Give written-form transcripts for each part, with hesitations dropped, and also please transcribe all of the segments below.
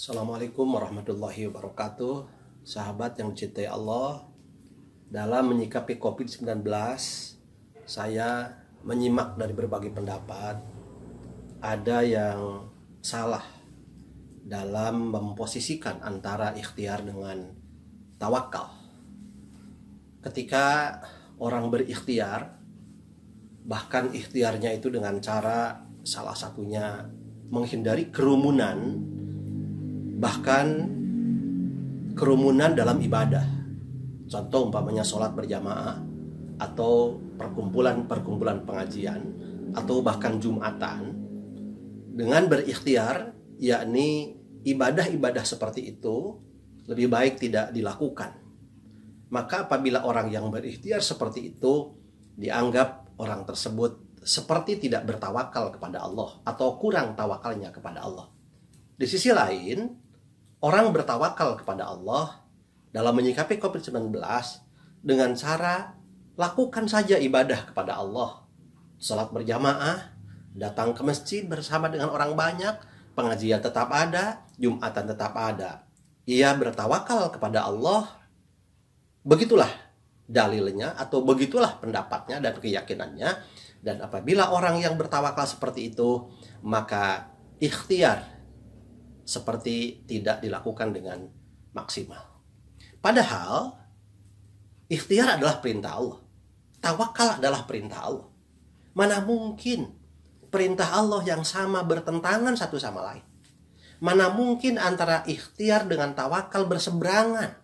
Assalamualaikum warahmatullahi wabarakatuh. Sahabat yang dicintai Allah, dalam menyikapi COVID-19, saya menyimak dari berbagai pendapat. Ada yang salah dalam memposisikan antara ikhtiar dengan tawakal. Ketika orang berikhtiar, bahkan ikhtiarnya itu dengan cara salah satunya menghindari kerumunan, bahkan kerumunan dalam ibadah. Contoh umpamanya sholat berjamaah, atau perkumpulan pengajian, atau bahkan Jumatan. Dengan berikhtiar, yakni ibadah-ibadah seperti itu lebih baik tidak dilakukan. Maka apabila orang yang berikhtiar seperti itu, dianggap orang tersebut seperti tidak bertawakal kepada Allah, atau kurang tawakalnya kepada Allah. Di sisi lain, orang bertawakal kepada Allah dalam menyikapi COVID-19 dengan cara lakukan saja ibadah kepada Allah. Salat berjamaah, datang ke masjid bersama dengan orang banyak, pengajian tetap ada, Jumatan tetap ada. Ia bertawakal kepada Allah. Begitulah dalilnya atau begitulah pendapatnya dan keyakinannya. Dan apabila orang yang bertawakal seperti itu, maka ikhtiar seperti tidak dilakukan dengan maksimal. Padahal ikhtiar adalah perintah Allah, tawakal adalah perintah Allah. Mana mungkin perintah Allah yang sama bertentangan satu sama lain? Mana mungkin antara ikhtiar dengan tawakal berseberangan?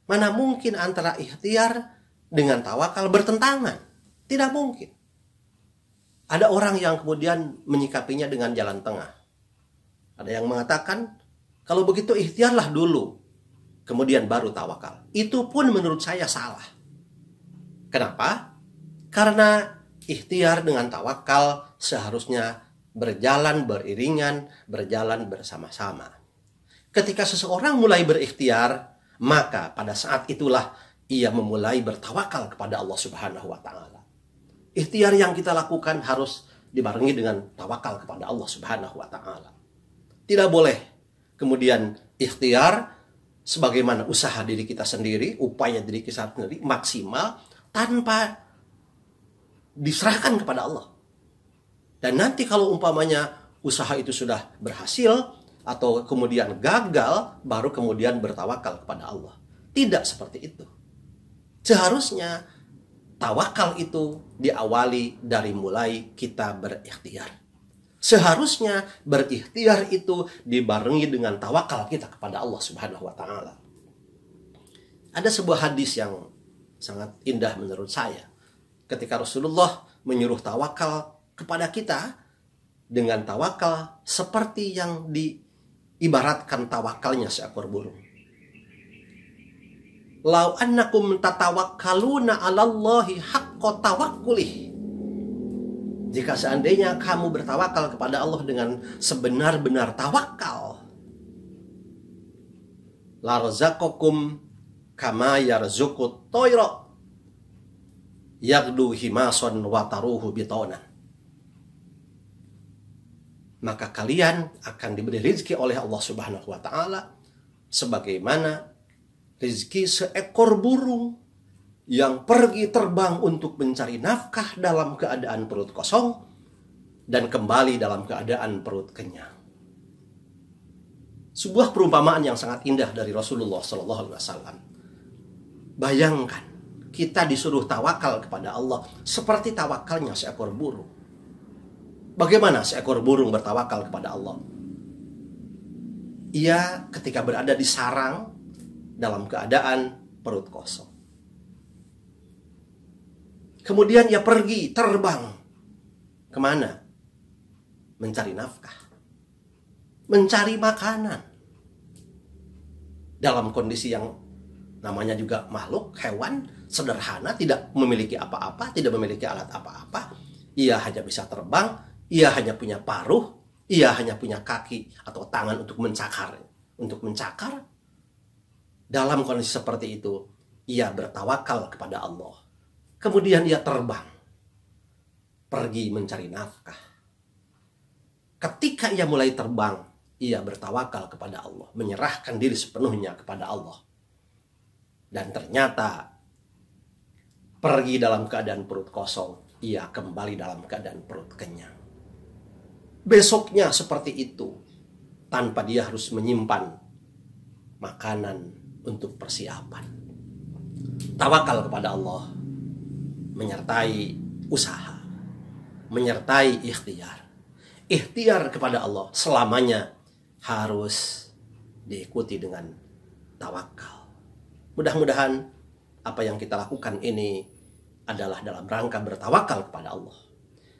Mana mungkin antara ikhtiar dengan tawakal bertentangan? Tidak mungkin. Ada orang yang kemudian menyikapinya dengan jalan tengah. Ada yang mengatakan, kalau begitu ikhtiarlah dulu, kemudian baru tawakal. Itu pun menurut saya salah. Kenapa? Karena ikhtiar dengan tawakal seharusnya berjalan beriringan, berjalan bersama-sama. Ketika seseorang mulai berikhtiar, maka pada saat itulah ia memulai bertawakal kepada Allah Subhanahu wa Ta'ala. Ikhtiar yang kita lakukan harus dibarengi dengan tawakal kepada Allah Subhanahu wa Ta'ala. Tidak boleh kemudian ikhtiar sebagaimana usaha diri kita sendiri, upaya diri kita sendiri maksimal tanpa diserahkan kepada Allah. Dan nanti kalau umpamanya usaha itu sudah berhasil atau kemudian gagal, baru kemudian bertawakal kepada Allah. Tidak seperti itu. Seharusnya tawakal itu diawali dari mulai kita berikhtiar. Seharusnya berikhtiar itu dibarengi dengan tawakal kita kepada Allah Subhanahu wa Ta'ala. Ada sebuah hadis yang sangat indah menurut saya. Ketika Rasulullah menyuruh tawakal kepada kita dengan tawakal seperti yang diibaratkan tawakalnya seekor burung. Lau annakum tatawakkaluna 'alallahi haqqa tawakkulih. Jika seandainya kamu bertawakal kepada Allah dengan sebenar-benar tawakal, la razaqakum kama yarzuqut tayra yagdu himason wa taruhu bitonan. Maka kalian akan diberi rezeki oleh Allah Subhanahu wa Ta'ala sebagaimana rezeki seekor burung yang pergi terbang untuk mencari nafkah dalam keadaan perut kosong dan kembali dalam keadaan perut kenyang. Sebuah perumpamaan yang sangat indah dari Rasulullah SAW. Bayangkan kita disuruh tawakal kepada Allah seperti tawakalnya seekor burung. Bagaimana seekor burung bertawakal kepada Allah? Ia ketika berada di sarang dalam keadaan perut kosong. Kemudian ia pergi, terbang. Kemana? Mencari nafkah. Mencari makanan. Dalam kondisi yang namanya juga makhluk, hewan, sederhana, tidak memiliki apa-apa, tidak memiliki alat apa-apa. Ia hanya bisa terbang, ia hanya punya paruh, ia hanya punya kaki atau tangan untuk mencakar. Untuk mencakar. Dalam kondisi seperti itu, ia bertawakal kepada Allah. Kemudian ia terbang, pergi mencari nafkah. Ketika ia mulai terbang, ia bertawakal kepada Allah, menyerahkan diri sepenuhnya kepada Allah. Dan ternyata pergi dalam keadaan perut kosong, ia kembali dalam keadaan perut kenyang. Besoknya seperti itu, tanpa dia harus menyimpan makanan untuk persiapan. Tawakal kepada Allah menyertai usaha, menyertai ikhtiar. Ikhtiar kepada Allah selamanya harus diikuti dengan tawakal. Mudah-mudahan apa yang kita lakukan ini adalah dalam rangka bertawakal kepada Allah.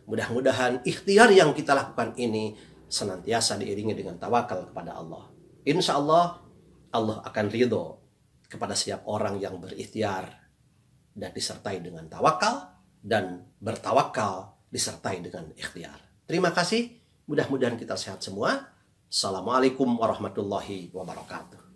Mudah-mudahan ikhtiar yang kita lakukan ini senantiasa diiringi dengan tawakal kepada Allah. Insya Allah, Allah akan ridho kepada setiap orang yang berikhtiar dan disertai dengan tawakal, dan bertawakal disertai dengan ikhtiar. Terima kasih, mudah-mudahan kita sehat semua. Assalamualaikum warahmatullahi wabarakatuh.